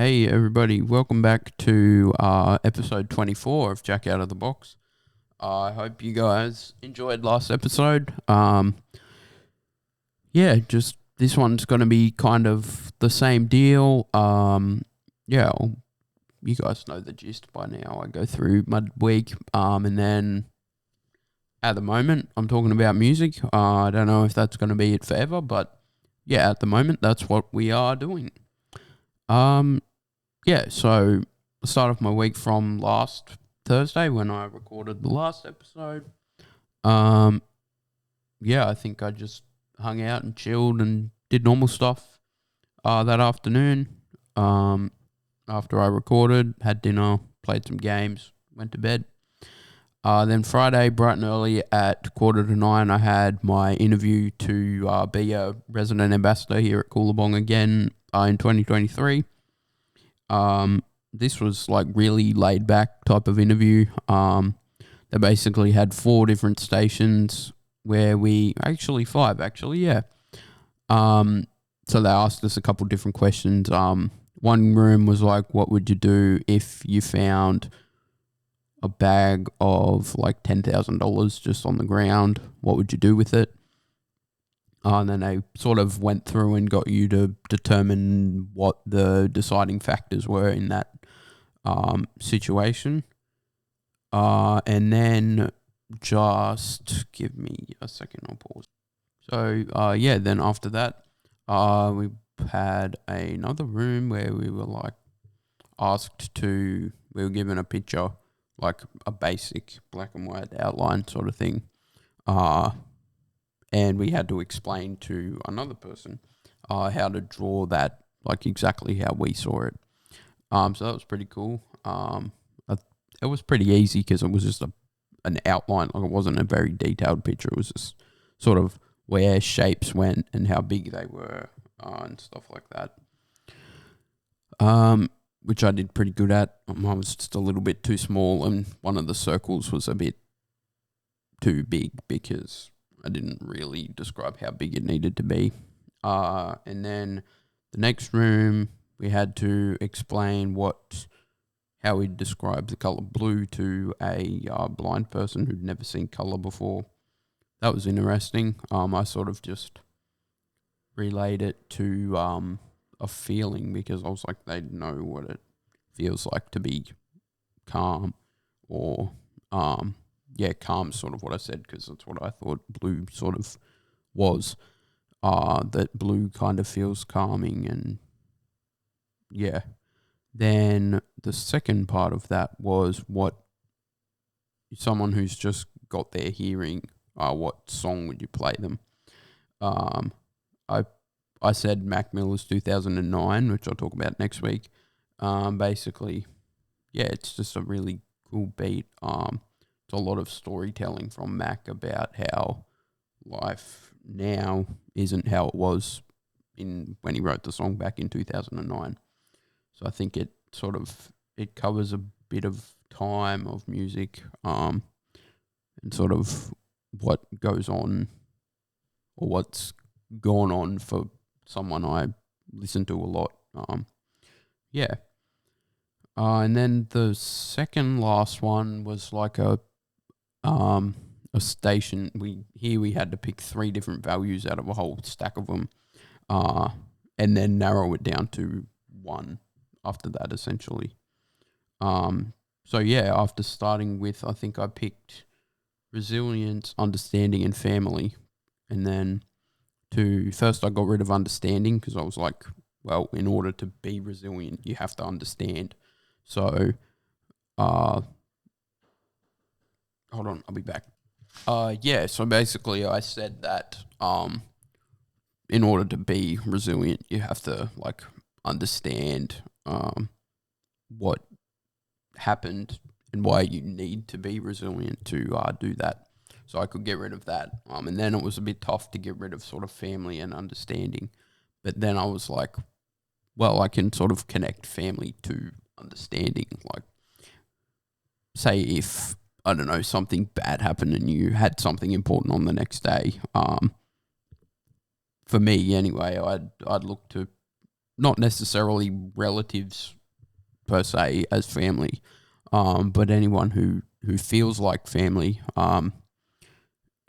Hey everybody, welcome back to episode 24 of Jack Out of the Box. I hope you guys enjoyed last episode. Just this one's going to be kind of the same deal. You guys know the gist by now. I go through my week, and then at the moment I'm talking about music. I don't know if that's going to be it forever, but yeah, at the moment that's what we are doing. So I started off my week from last Thursday when I recorded the last episode. I think I just hung out and chilled and did normal stuff that afternoon. After I recorded, had dinner, played some games, went to bed. Then Friday, bright and early at 8:45, I had my interview to be a resident ambassador here at Coolabong again in 2023. This was like really laid back type of interview. They basically had 4 different stations where five actually, yeah. So they asked us a couple different questions. One room was like, what would you do if you found a bag of like $10,000 just on the ground? What would you do with it? And then they sort of went through and got you to determine what the deciding factors were in that situation. And then just give me a second, I'll pause. So, then after that, we had another room where we were like we were given a picture, like a basic black and white outline sort of thing. And we had to explain to another person how to draw that, like exactly how we saw it. So that was pretty cool. It was pretty easy because it was just an outline. Like, it wasn't a very detailed picture. It was just sort of where shapes went and how big they were and stuff like that. Which I did pretty good at. Mine was just a little bit too small, and one of the circles was a bit too big because I didn't really describe how big it needed to be. And then the next room, we had to explain how we describe the color blue to a blind person who'd never seen color before. That was interesting. I sort of just relayed it to a feeling because I was like, they'd know what it feels like to be calm or calm's sort of what I said because that's what I thought blue sort of was. That blue kind of feels calming and yeah. Then the second part of that was what someone who's just got their hearing, what song would you play them? I said Mac Miller's 2009, which I'll talk about next week. Basically, yeah, it's just a really cool beat. It's a lot of storytelling from Mac about how life now isn't how it was when he wrote the song back in 2009. So I think it covers a bit of time of music, and sort of what goes on or what's gone on for someone I listen to a lot. And then the second last one was like a station. We had to pick 3 different values out of a whole stack of them, and then narrow it down to one after that, essentially. After starting with, I think I picked resilience, understanding, and family. And then first I got rid of understanding because I was like, well, in order to be resilient, you have to understand. So, hold on, I'll be back. So basically I said that in order to be resilient, you have to like understand what happened and why you need to be resilient to do that. So I could get rid of that. And then it was a bit tough to get rid of sort of family and understanding. But then I was like, well, I can sort of connect family to understanding. Like, say if, I don't know, something bad happened and you had something important on the next day. For me, anyway, I'd look to not necessarily relatives per se as family, but anyone who feels like family, who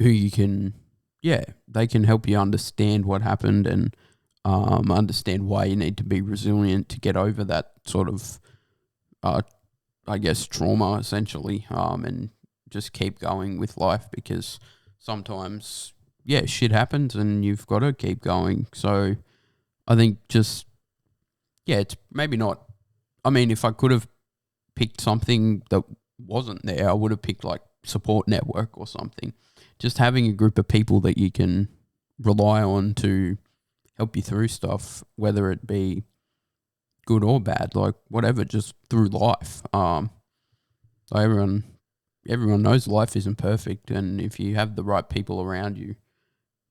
you can, yeah, they can help you understand what happened and understand why you need to be resilient to get over that sort of, I guess, trauma essentially, and just keep going with life because sometimes, yeah, shit happens and you've got to keep going. So I think just, yeah, it's maybe not. I mean, if I could have picked something that wasn't there, I would have picked like support network or something. Just having a group of people that you can rely on to help you through stuff, whether it be good or bad, like whatever, just through life. So everyone knows life isn't perfect, and if you have the right people around you,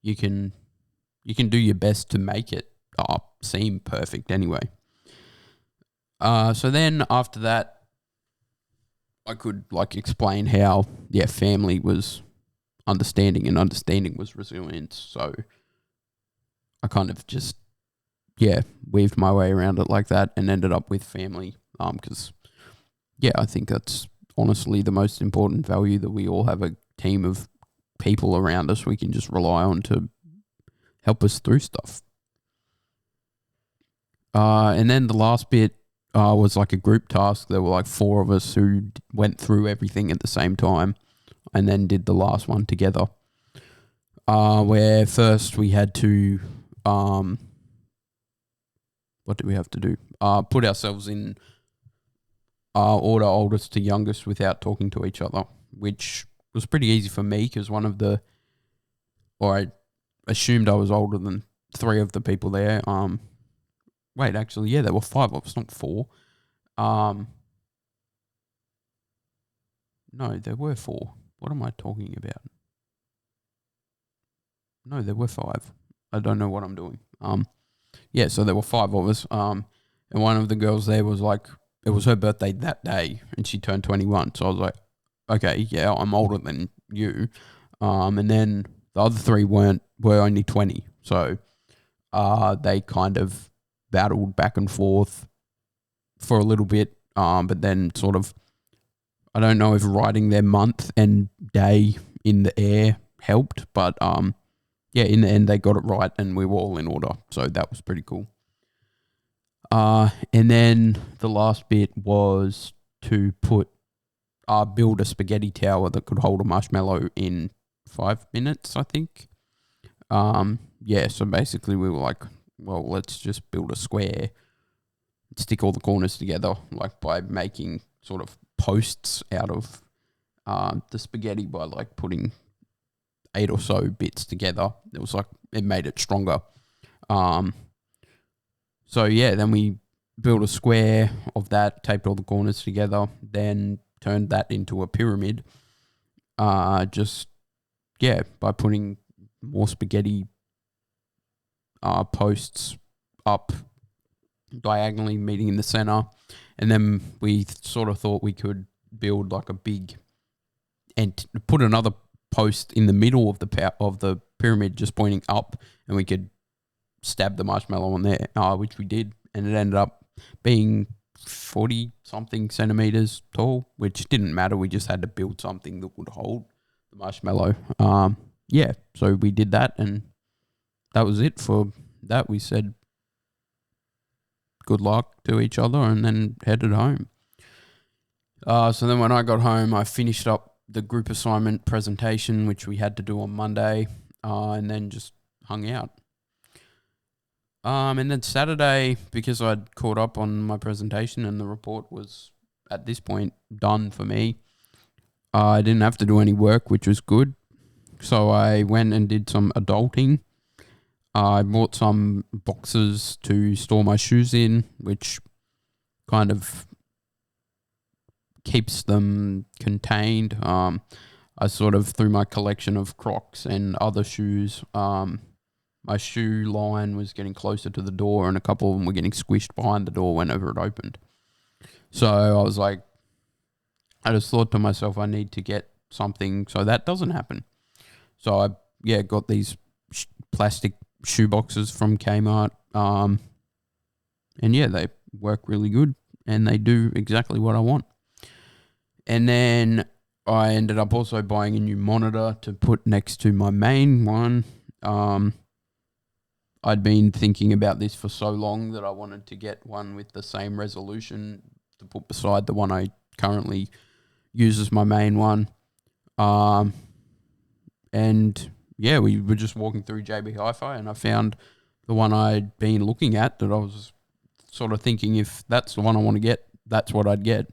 you can do your best to make it seem perfect anyway. So then after that, I could like explain how family was understanding and understanding was resilience. So I kind of just weaved my way around it like that and ended up with family. Because I think that's honestly the most important value, that we all have a team of people around us we can just rely on to help us through stuff. And then the last bit was like a group task. There were like 4 of us who went through everything at the same time and then did the last one together. Where first we had to, what did we have to do? Put ourselves in order, oldest to youngest, without talking to each other, which was pretty easy for me because I assumed I was older than 3 of the people there. Wait, actually, there were 5 of us, not 4. No, there were 4. What am I talking about? No, there were 5. I don't know what I'm doing. So there were 5 of us. And one of the girls there was like, it was her birthday that day, and she turned 21. So I was like, okay, yeah, I'm older than you. And then the other 3 were only 20. So they kind of battled back and forth for a little bit. But then sort of, I don't know if writing their month and day in the air helped, but in the end they got it right and we were all in order. So that was pretty cool. And then the last bit was to build a spaghetti tower that could hold a marshmallow in 5 minutes, I think. So basically we were like, well, let's just build a square, stick all the corners together, like by making sort of posts out of the spaghetti by like putting 8 or so bits together. It was like, it made it stronger. Then we built a square of that, taped all the corners together, then turned that into a pyramid. By putting more spaghetti posts up diagonally, meeting in the center. And then we sort of thought we could build like a big, and put another post in the middle of the pyramid, just pointing up, and we could stab the marshmallow on there, which we did, and it ended up being 40 something centimeters tall, which didn't matter. We just had to build something that would hold the marshmallow. So we did that, and that was it for that. We said good luck to each other and then headed home. So then when I got home, I finished up the group assignment presentation, which we had to do on Monday, and then just hung out. And then Saturday, because I'd caught up on my presentation and the report was at this point done for me, I didn't have to do any work, which was good. So I went and did some adulting. I bought some boxes to store my shoes in, which kind of keeps them contained. I sort of, through my collection of Crocs and other shoes, my shoe line was getting closer to the door and a couple of them were getting squished behind the door whenever it opened. So I was like, I just thought to myself, I need to get something so that doesn't happen. So I got these plastic shoe boxes from Kmart. And yeah, they work really good and they do exactly what I want. And then I ended up also buying a new monitor to put next to my main one. I'd been thinking about this for so long that I wanted to get one with the same resolution to put beside the one I currently use as my main one. And yeah, we were just walking through JB Hi-Fi and I found the one I'd been looking at that I was sort of thinking if that's the one I want to get, that's what I'd get.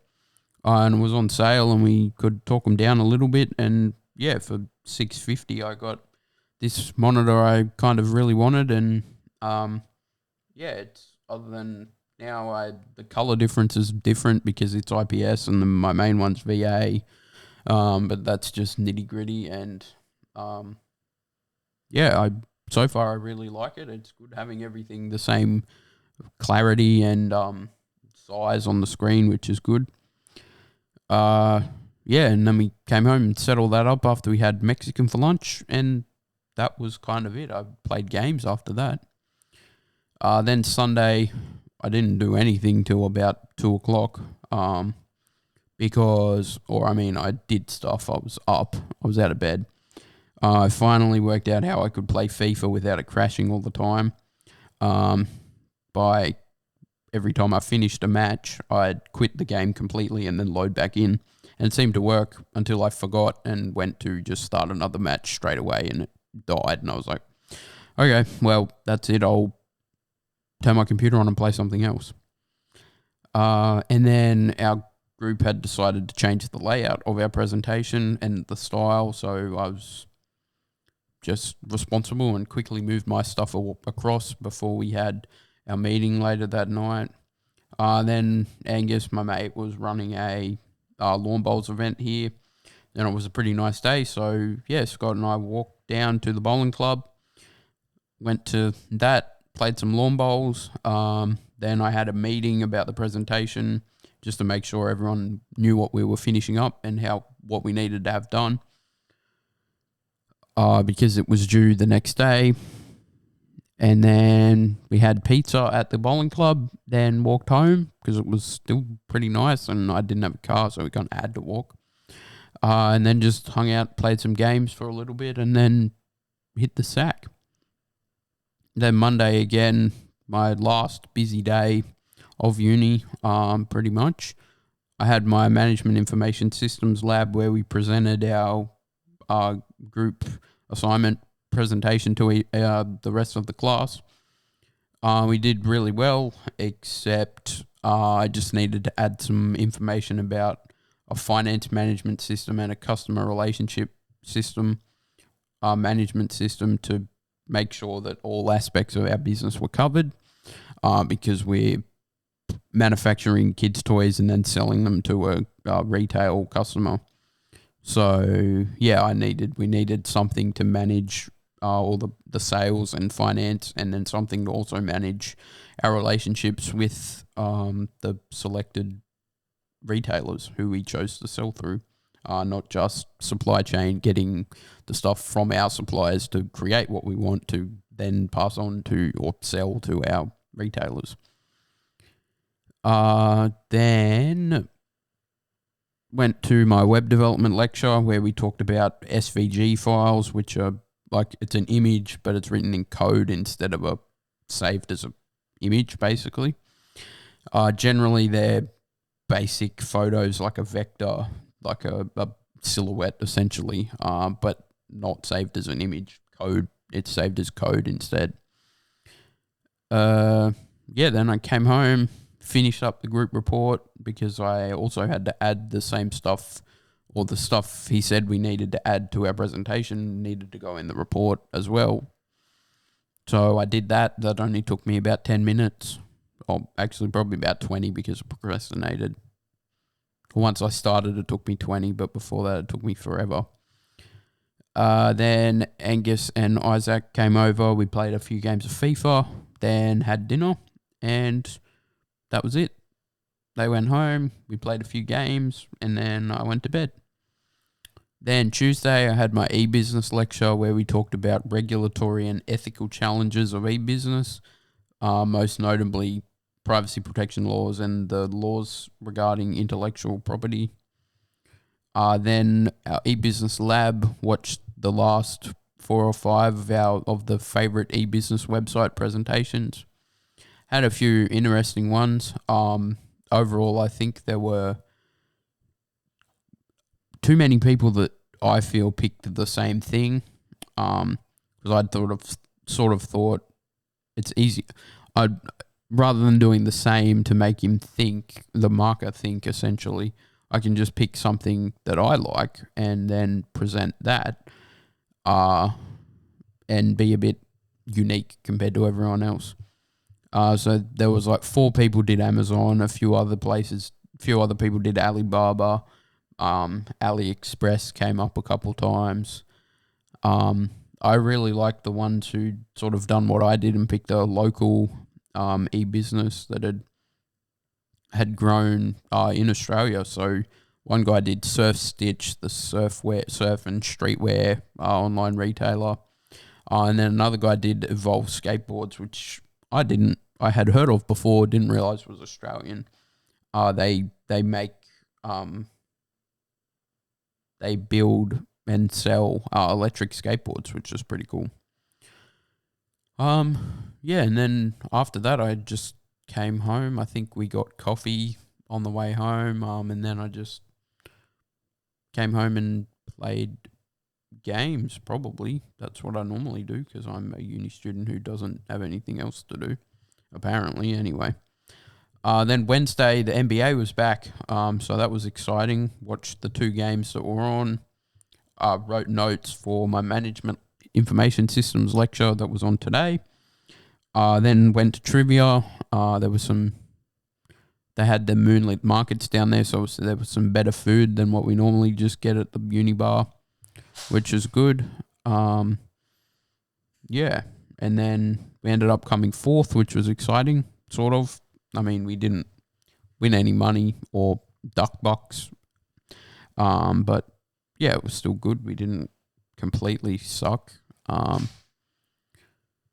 And it was on sale and we could talk them down a little bit. And yeah, for $650, I got this monitor I kind of really wanted. And yeah, it's other than now the color difference is different because it's IPS and my main one's VA. But that's just nitty gritty. And yeah, so far I really like it. It's good having everything the same clarity and size on the screen, which is good. Yeah, and then we came home and set all that up after we had Mexican for lunch, and that was kind of it. I played games after that. Then Sunday, I didn't do anything till about 2 o'clock. I did stuff. I was up. I was out of bed. I finally worked out how I could play FIFA without it crashing all the time. By every time I finished a match, I'd quit the game completely and then load back in. And it seemed to work until I forgot and went to just start another match straight away and it died. And I was like, okay, well, that's it. I'll turn my computer on and play something else. And then our group had decided to change the layout of our presentation and the style. So I was just responsible and quickly moved my stuff across before we had our meeting later that night. Then Angus, my mate, was running a lawn bowls event here. And it was a pretty nice day. So, yeah, Scott and I walked down to the bowling club, went to that, played some lawn bowls. Then I had a meeting about the presentation just to make sure everyone knew what we were finishing up and what we needed to have done. Because it was due the next day. And then we had pizza at the bowling club, then walked home because it was still pretty nice and I didn't have a car, so we kind of had to walk. And then just hung out, played some games for a little bit and then hit the sack. Then Monday again, my last busy day of uni, pretty much. I had my management information systems lab where we presented our group assignment presentation to the rest of the class. We did really well, except I just needed to add some information about a finance management system and a customer relationship system, management system to make sure that all aspects of our business were covered, because we're manufacturing kids' toys and then selling them to a retail customer. So yeah, we needed something to manage all the sales and finance, and then something to also manage our relationships with the selected retailers who we chose to sell through, not just supply chain, getting the stuff from our suppliers to create what we want to then pass on to or sell to our retailers. Then went to my web development lecture where we talked about SVG files, which are like, it's an image, but it's written in code instead of saved as an image, basically. Generally, they're basic photos, like a vector, like a silhouette, essentially, but not saved as an image code. It's saved as code instead. Then I came home, finished up the group report because I also had to add the same stuff, or the stuff he said we needed to add to our presentation needed to go in the report as well. So I did that. That only took me about 10 minutes. Or actually probably about 20 because I procrastinated. Once I started, it took me 20, but before that, it took me forever. Then Angus and Isaac came over. We played a few games of FIFA, then had dinner, and that was it. They went home, we played a few games, and then I went to bed. Then Tuesday, I had my e-business lecture where we talked about regulatory and ethical challenges of e-business, most notably privacy protection laws and the laws regarding intellectual property. Then our e-business lab watched the last 4 or 5 of the favorite e-business website presentations. Had a few interesting ones. Overall, I think there were too many people that I feel picked the same thing. Because I'd sort of thought it's easy. Rather than doing the same to make him think, the marker think essentially, I can just pick something that I like and then present that, and be a bit unique compared to everyone else. So there was like 4 people did Amazon, a few other people did Alibaba, AliExpress came up a couple times. I really liked the ones who sort of done what I did and picked a local e-business that had grown in Australia. So one guy did Surf Stitch, the surf and streetwear online retailer. And then another guy did Evolve Skateboards, which I had heard of before, didn't realise was Australian. They make, they build and sell electric skateboards, which is pretty cool. Yeah, and then after that, I just came home. I think we got coffee on the way home, and then I just came home and played games, probably. That's what I normally do because I'm a uni student who doesn't have anything else to do, apparently, anyway. Then Wednesday, the NBA was back, so that was exciting. Watched the 2 games that were on. Wrote notes for my management information systems lecture that was on today. Then went to trivia. They had the moonlit markets down there, so there was some better food than what we normally just get at the uni bar, which is good. Yeah, and then we ended up coming 4th, which was exciting, sort of. I mean, we didn't win any money or duck bucks, but yeah, it was still good. We didn't completely suck.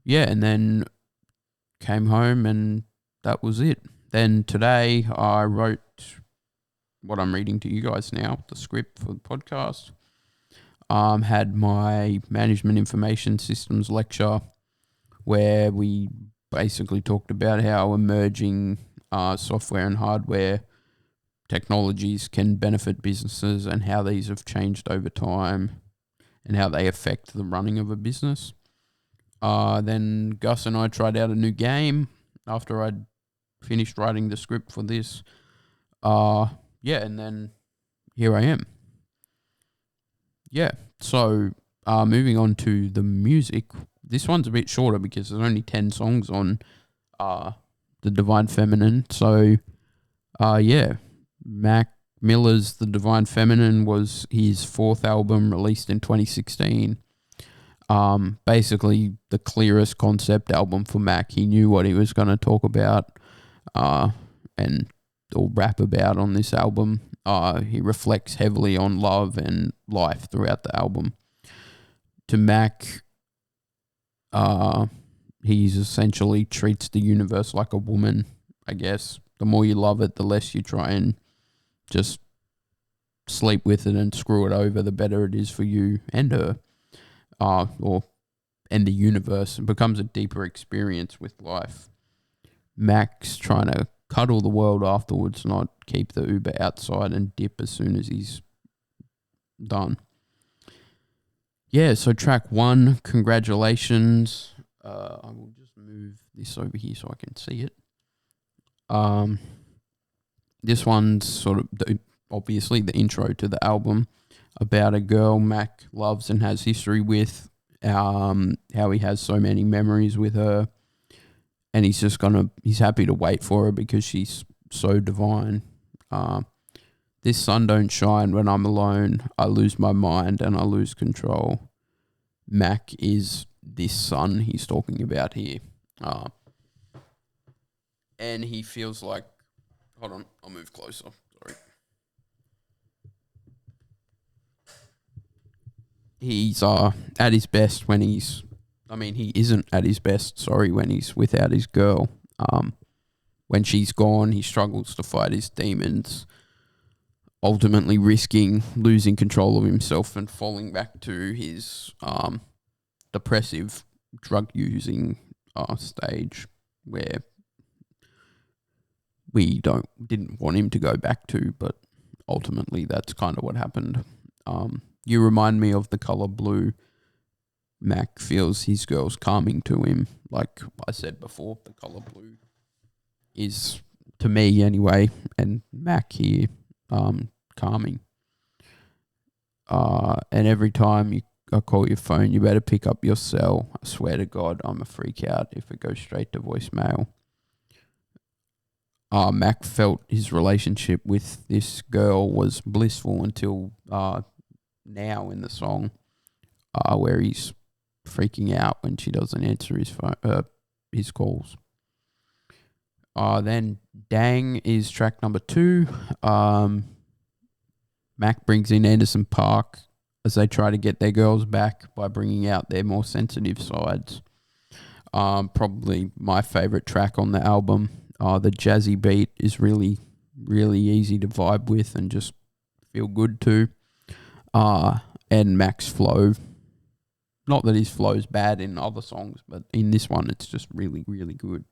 Yeah, and then came home and that was it. Then today I wrote what I'm reading to you guys now, the script for the podcast. Had my management information systems lecture where we basically talked about how emerging software and hardware technologies can benefit businesses and how these have changed over time and how they affect the running of a business. Then Gus and I tried out a new game after I'd finished writing the script for this. Yeah, and then here I am. Yeah, so moving on to the music. This one's a bit shorter because there's only 10 songs on The Divine Feminine. So, yeah, Mac Miller's The Divine Feminine was his 4th album released in 2016. Basically the clearest concept album for Mac. He knew what he was going to talk about and or rap about on this album. He reflects heavily on love and life throughout the album. To Mac, he's essentially treats the universe like a woman, I guess. The more you love it, the less you try and just sleep with it and screw it over, the better it is for you and her. And the universe. It becomes a deeper experience with life. Mac's trying to cuddle the world afterwards, not keep the Uber outside and dip as soon as he's done. Yeah, so track 1, Congratulations. I will just move this over here so I can see it. This one's sort of obviously the intro to the album about a girl Mac loves and has history with, how he has so many memories with her, and he's happy to wait for her because she's so divine. This sun don't shine when I'm alone. I lose my mind and I lose control. Mac is this sun he's talking about here. And he feels like, hold on, I'll move closer. Sorry. He's at his best when he isn't at his best, when he's without his girl. when she's gone, he struggles to fight his demons, ultimately risking losing control of himself and falling back to his depressive drug using stage where we didn't want him to go back to, but ultimately that's kind of what happened. You remind me of The Color Blue. Mac feels his girl's calming to him. Like I said before, The Color Blue is, to me anyway, and Mac here, calming. And every time I call your phone, you better pick up your cell. I swear to God, I'm a freak out if it goes straight to voicemail. Mac felt his relationship with this girl was blissful until now in the song, where he's freaking out when she doesn't answer his phone, his calls. Then Dang is track number 2. Mac brings in Anderson .Paak as they try to get their girls back by bringing out their more sensitive sides. Probably my favourite track on the album. The jazzy beat is really, really easy to vibe with and just feel good to. And Mac's flow. Not that his flow's bad in other songs, but in this one it's just really, really good.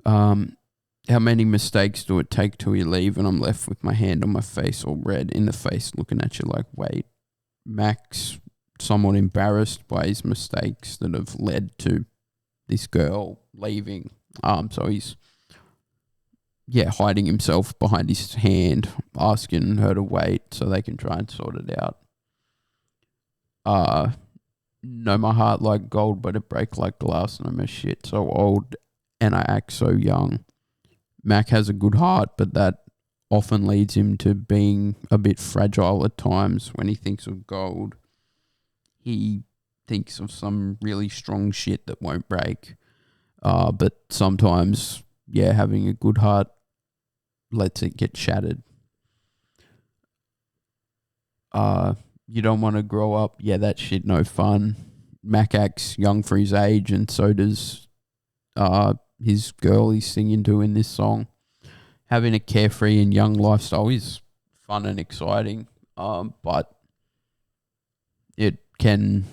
How many mistakes do it take till you leave and I'm left with my hand on my face all red in the face looking at you like, wait. Mac's somewhat embarrassed by his mistakes that have led to this girl leaving. So he's, hiding himself behind his hand, asking her to wait so they can try and sort it out. Know my heart like gold, but it break like glass, and I'm a shit so old, and I act so young. Mac has a good heart, but that often leads him to being a bit fragile at times. When he thinks of gold, he thinks of some really strong shit that won't break. But sometimes, having a good heart lets it get shattered. You don't want to grow up. Yeah, that shit no fun. Mac acts young for his age, and so does his girl he's singing to in this song. Having a carefree and young lifestyle is fun and exciting, but it can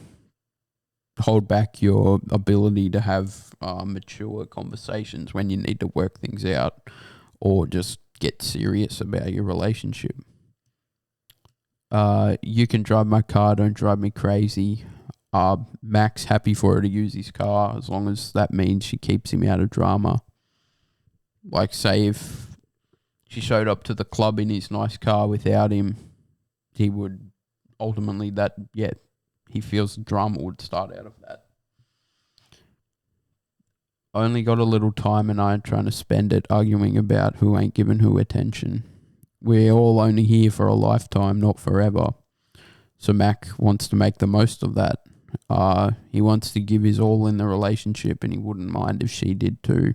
hold back your ability to have mature conversations when you need to work things out or just get serious about your relationship. You can drive my car, don't drive me crazy. Mac's happy for her to use his car as long as that means she keeps him out of drama. Like, say if she showed up to the club in his nice car without him, he would ultimately he feels drama would start out of that. Only got a little time and I ain't trying to spend it arguing about who ain't giving who attention. We're all only here for a lifetime, not forever. So Mac wants to make the most of that. He wants to give his all in the relationship and he wouldn't mind if she did too.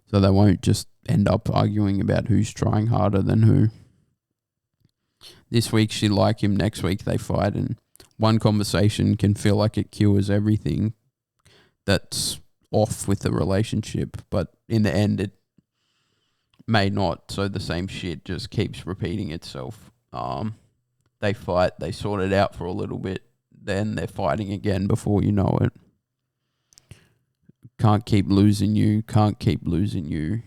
So they won't just end up arguing about who's trying harder than who. This week she like him, next week they fight, and one conversation can feel like it cures everything that's off with the relationship, but in the end it may not, so the same shit just keeps repeating itself. They fight, they sort it out for a little bit, then they're fighting again before you know it. Can't keep losing you, can't keep losing you.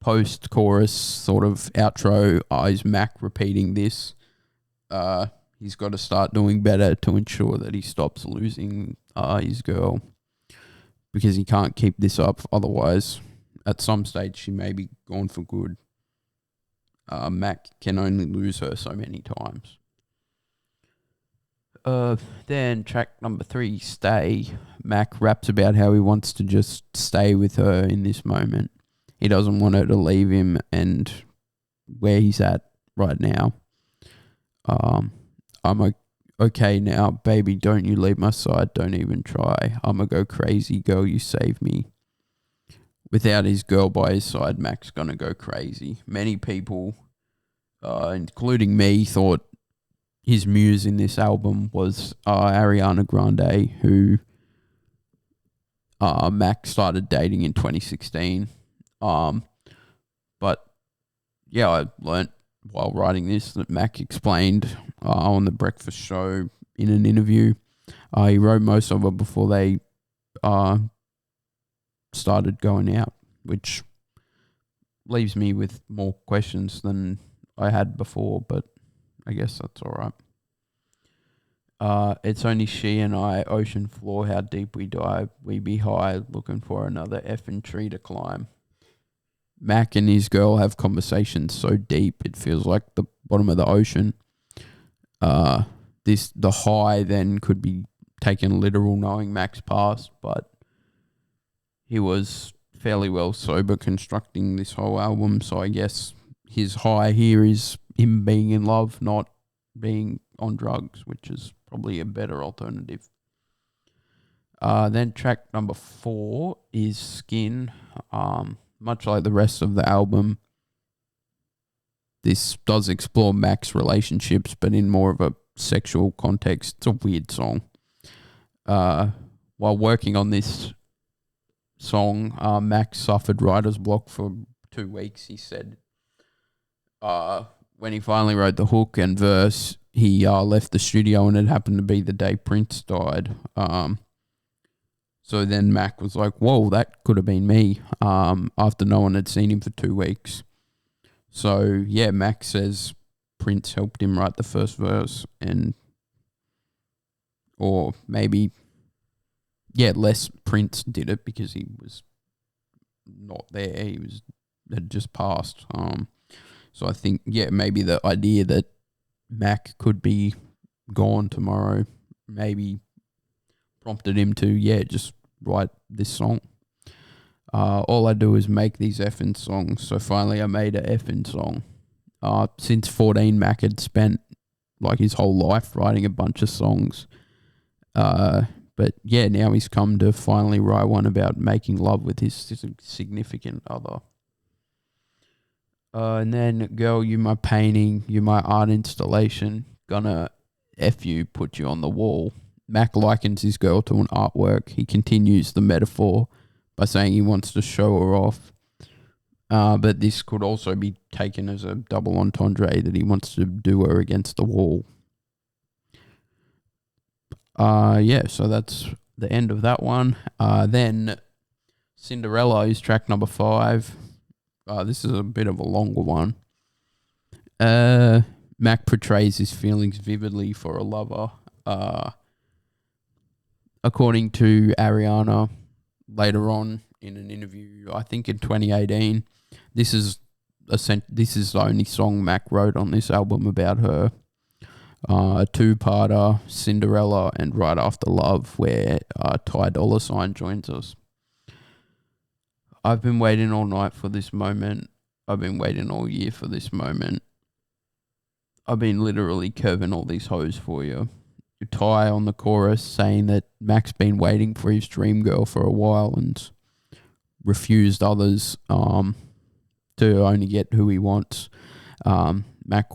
Post-chorus sort of outro is Mac repeating this. He's got to start doing better to ensure that he stops losing his girl, because he can't keep this up, otherwise at some stage she may be gone for good. Mac can only lose her so many times. Then track number 3, Stay. Mac raps about how he wants to just stay with her in this moment. He doesn't want her to leave him and where he's at right now. I'm okay now, baby, don't you leave my side, don't even try. I'ma go crazy, girl, you save me. Without his girl by his side, Mac's gonna go crazy. Many people, including me, thought his muse in this album was Ariana Grande, who Mac started dating in 2016. But yeah, I learnt while writing this that Mac explained on the Breakfast Show in an interview. He wrote most of it before they started going out, which leaves me with more questions than I had before, but I guess that's all right. It's only she and I, ocean floor, how deep we dive. We be high, looking for another effing tree to climb. Mac and his girl have conversations so deep it feels like the bottom of the ocean. The high then could be taken literal, knowing Mac's past, but he was fairly well sober constructing this whole album, so I guess his high here is him being in love, not being on drugs, which is probably a better alternative. Then track number 4 is Skin. Much like the rest of the album, this does explore Mac's relationships, but in more of a sexual context. It's a weird song. While working on this song, Mac suffered writer's block for 2 weeks. He said when he finally wrote the hook and verse, he left the studio, and it happened to be the day Prince died. So then Mac was like, whoa, that could have been me, after no one had seen him for 2 weeks. So, yeah, Mac says Prince helped him write the first verse, or maybe, less Prince did it because he was not there. He had just passed. So I think, maybe the idea that Mac could be gone tomorrow maybe prompted him to, just write this song. All I do is make these effing songs, so finally I made a effing song. Since 14, Mac had spent like his whole life writing a bunch of songs. But now he's come to finally write one about making love with his significant other. And then, girl, you my painting, you my art installation, gonna F you, put you on the wall. Mac likens his girl to an artwork. He continues the metaphor by saying he wants to show her off. But this could also be taken as a double entendre that he wants to do her against the wall. So that's the end of that one. Then Cinderella is track number 5. This is a bit of a longer one. Mac portrays his feelings vividly for a lover. According to Ariana, later on in an interview, I think in 2018, this is the only song Mac wrote on this album about her. A 2-parter, Cinderella and Right After Love, where Ty Dolla $ign joins us. I've been waiting all night for this moment. I've been waiting all year for this moment. I've been literally curving all these hoes for you. Ty on the chorus saying that Mac's been waiting for his dream girl for a while and refused others to only get who he wants. Mac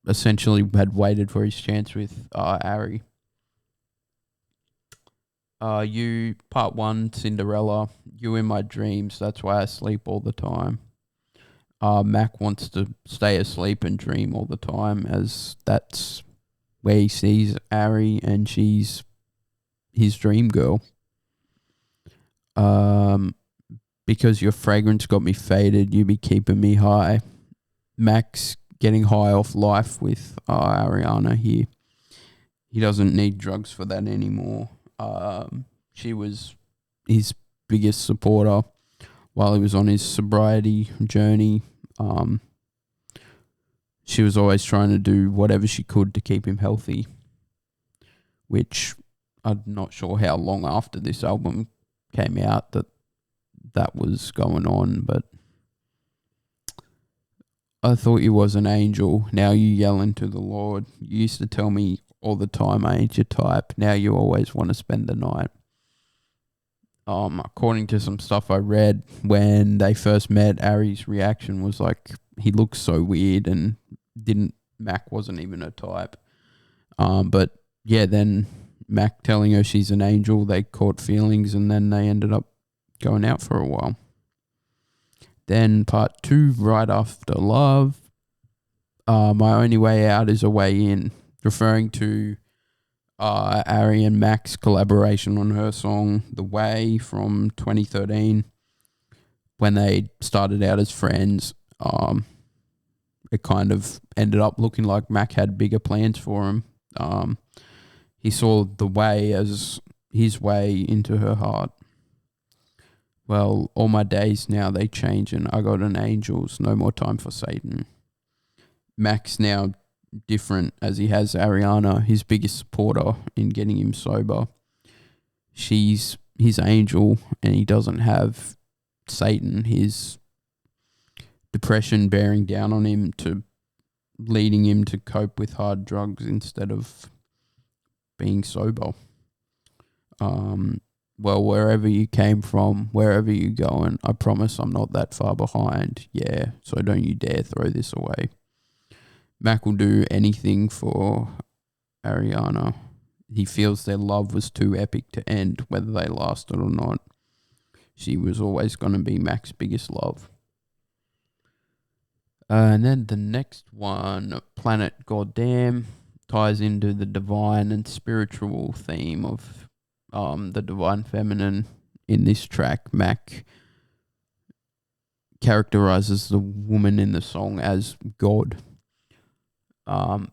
essentially had waited for his chance with Ari. You, part 1, Cinderella. You in my dreams, that's why I sleep all the time. Mac wants to stay asleep and dream all the time, as that's where he sees Ari and she's his dream girl. Because your fragrance got me faded, you be keeping me high. Mac's getting high off life with Ariana here. He doesn't need drugs for that anymore. She was his biggest supporter while he was on his sobriety journey. She was always trying to do whatever she could to keep him healthy, which I'm not sure how long after this album came out that was going on, but I thought you was an angel. Now you yelling to the Lord. You used to tell me all the time I ain't your type. Now you always want to spend the night. According to some stuff I read, when they first met, Ari's reaction was like, he looks so weird, and Mac wasn't even a type. But yeah, then Mac telling her she's an angel. They caught feelings, and then they ended up going out for a while. Then part 2, Right After Love. My Only Way Out is a Way In, referring to Ari and Mac's collaboration on her song The Way from 2013. When they started out as friends, it kind of ended up looking like Mac had bigger plans for him. He saw The Way as his way into her heart. Well, all my days now, they change, and I got an angel's, no more time for Satan. Mac's now different, as he has Ariana, his biggest supporter in getting him sober. She's his angel, and he doesn't have Satan, his depression bearing down on him, to leading him to cope with hard drugs instead of being sober. Well, wherever you came from, wherever you're going, I promise I'm not that far behind. Yeah, so don't you dare throw this away. Mac will do anything for Ariana. He feels their love was too epic to end, whether they lasted or not. She was always going to be Mac's biggest love. And then the next one, Planet Goddamn, ties into the divine and spiritual theme of the divine feminine. In this track, Mac characterizes the woman in the song as God. My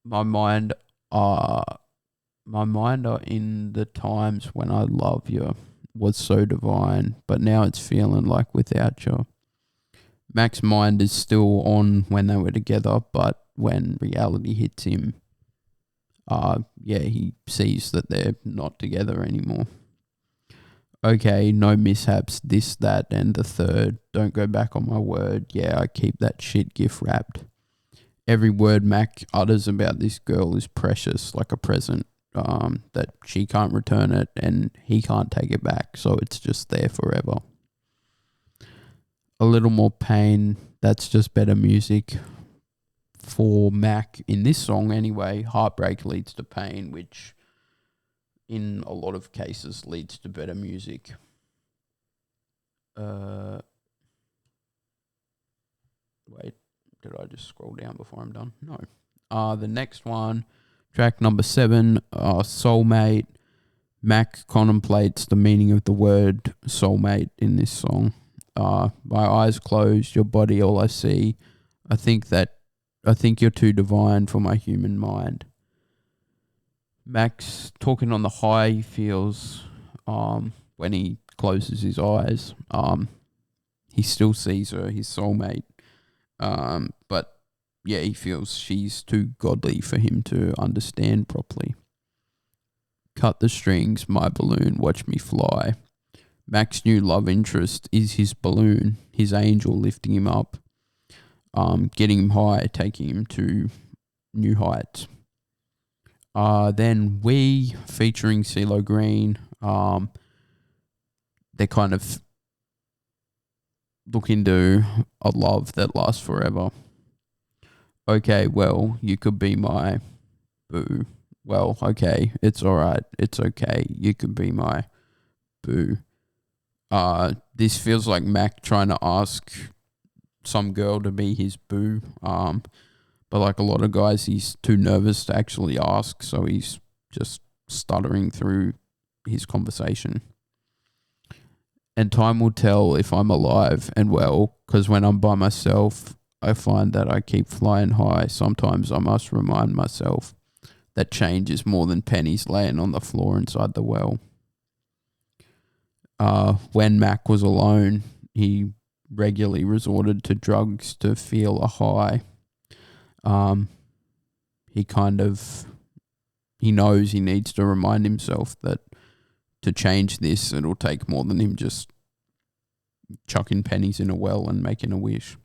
mind are in the times when I love you was so divine, but now it's feeling like without you. Mac's mind is still on when they were together, but when reality hits him, he sees that they're not together anymore. Okay, no mishaps, this, that, and the third. Don't go back on my word. Yeah, I keep that shit gift wrapped. Every word Mac utters about this girl is precious, like a present, that she can't return it and he can't take it back, so it's just there forever. A little more pain, that's just better music. For Mac, in this song anyway, heartbreak leads to pain, which in a lot of cases leads to better music. Wait, did I just scroll down before I'm done? No. The next one, track number 7, Soulmate. Mac contemplates the meaning of the word soulmate in this song. My eyes closed, your body all I see. I think you're too divine for my human mind. Mac's talking on the high he feels when he closes his eyes. He still sees her, his soulmate. But yeah, he feels she's too godly for him to understand properly. Cut the strings, my balloon, watch me fly. Mac's new love interest is his balloon, his angel lifting him up, getting him high, taking him to new heights. Then We, featuring CeeLo Green, they kind of look into a love that lasts forever. Okay, well, you could be my boo. Well, okay, it's alright, it's okay, you could be my boo. This feels like Mac trying to ask some girl to be his boo. But like a lot of guys, he's too nervous to actually ask, so he's just stuttering through his conversation. And time will tell if I'm alive and well, because when I'm by myself, I find that I keep flying high. Sometimes I must remind myself that change is more than pennies laying on the floor inside the well. When Mac was alone, he regularly resorted to drugs to feel a high. He knows he needs to remind himself that to change this, it'll take more than him just chucking pennies in a well and making a wish.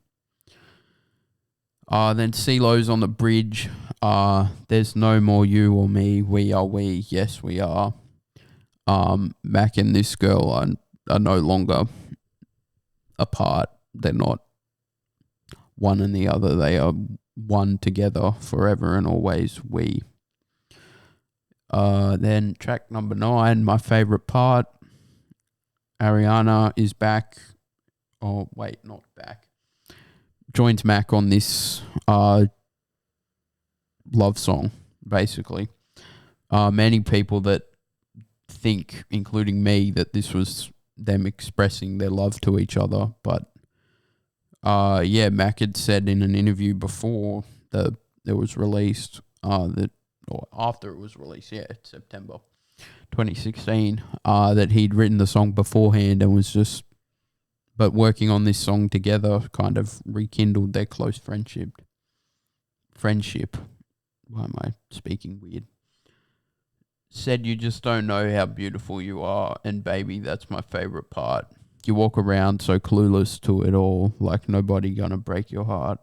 Then CeeLo's on the bridge. There's no more you or me. We are we. Yes, we are. Mac and this girl are no longer apart. They're not one and the other. They are one together forever and always. We. Then track number 9, my favorite part. Ariana is back. Oh wait, not back. Joins Mac on this love song, basically. Many people that think, including me, that this was them expressing their love to each other, but Mac had said in an interview before that it was released, or after it was released, September 2016, that he'd written the song beforehand and but working on this song together kind of rekindled their close friendship. Why am I speaking weird? Said you just don't know how beautiful you are, and baby, that's my favorite part. You walk around so clueless to it all, like nobody gonna break your heart.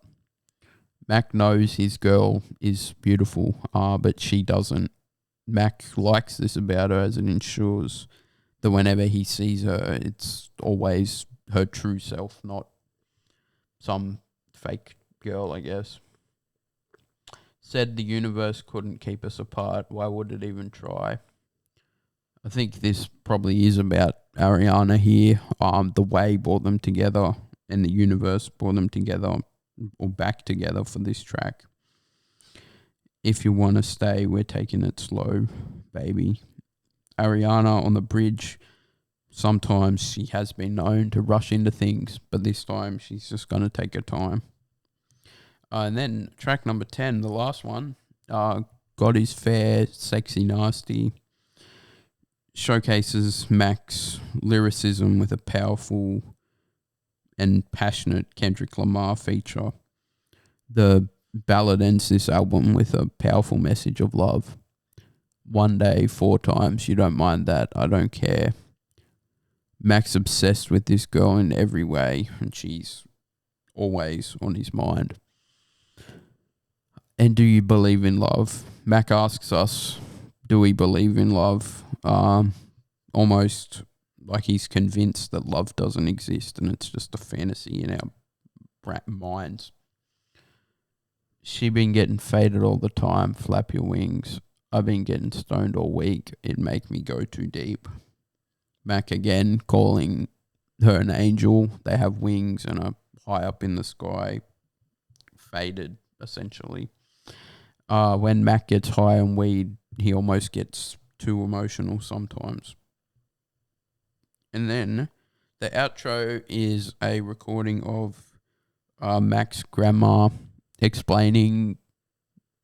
Mac knows his girl is beautiful, but she doesn't. Mac likes this about her as it ensures that whenever he sees her, it's always her true self, not some fake girl, I guess. Said the universe couldn't keep us apart. Why would it even try? I think this probably is about Ariana here. The way brought them together, and the universe brought them together, or back together for this track. If you want to stay, we're taking it slow, baby. Ariana on the bridge. Sometimes she has been known to rush into things, but this time she's just going to take her time. And then track number 10, the last one, God is Fair, Sexy Nasty, showcases Mac's lyricism with a powerful and passionate Kendrick Lamar feature. The ballad ends this album with a powerful message of love. One day, 4 times, you don't mind that, I don't care. Mac's obsessed with this girl in every way, and she's always on his mind. And do you believe in love? Mac asks us, do we believe in love? Almost like he's convinced that love doesn't exist and it's just a fantasy in our minds. She been getting faded all the time, flap your wings. I've been getting stoned all week, it make me go too deep. Mac again calling her an angel. They have wings and are high up in the sky, faded essentially. When Mac gets high on weed, he almost gets too emotional sometimes. And then the outro is a recording of Mac's grandma explaining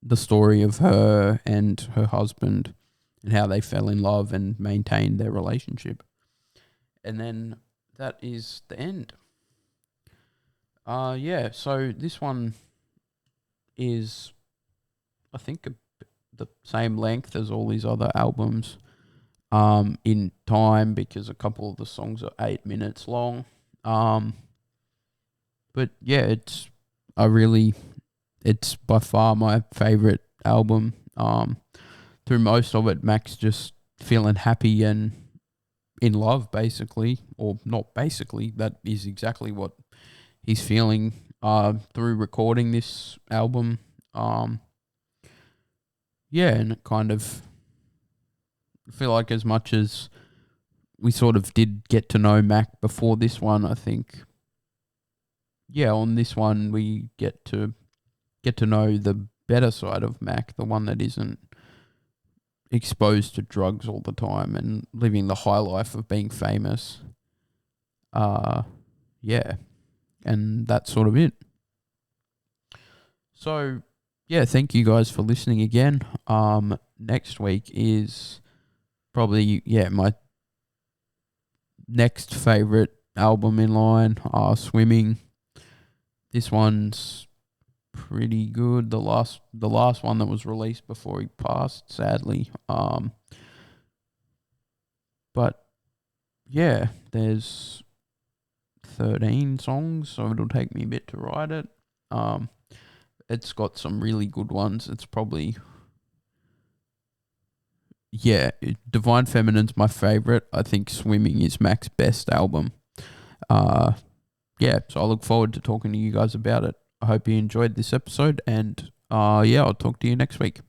the story of her and her husband and how they fell in love and maintained their relationship. And then that is the end. So this one is, I think, the same length as all these other albums in time, because a couple of the songs are 8 minutes long. But yeah, it's by far my favorite album. Through most of it, Mac's just feeling happy and in love, basically, or not basically. That is exactly what he's feeling through recording this album. And it kind of, I feel like as much as we sort of did get to know Mac before this one, I think, on this one we get to know the better side of Mac, the one that isn't exposed to drugs all the time and living the high life of being famous. And that's sort of it. So, thank you guys for listening again. Next week is probably, my next favorite album in line, Swimming. This one's pretty good. The last one that was released before he passed, sadly. But there's 13 songs, so it'll take me a bit to write it. It's got some really good ones. It's probably, Divine Feminine's my favorite. I think Swimming is Mac's best album. So I look forward to talking to you guys about it. I hope you enjoyed this episode, and I'll talk to you next week.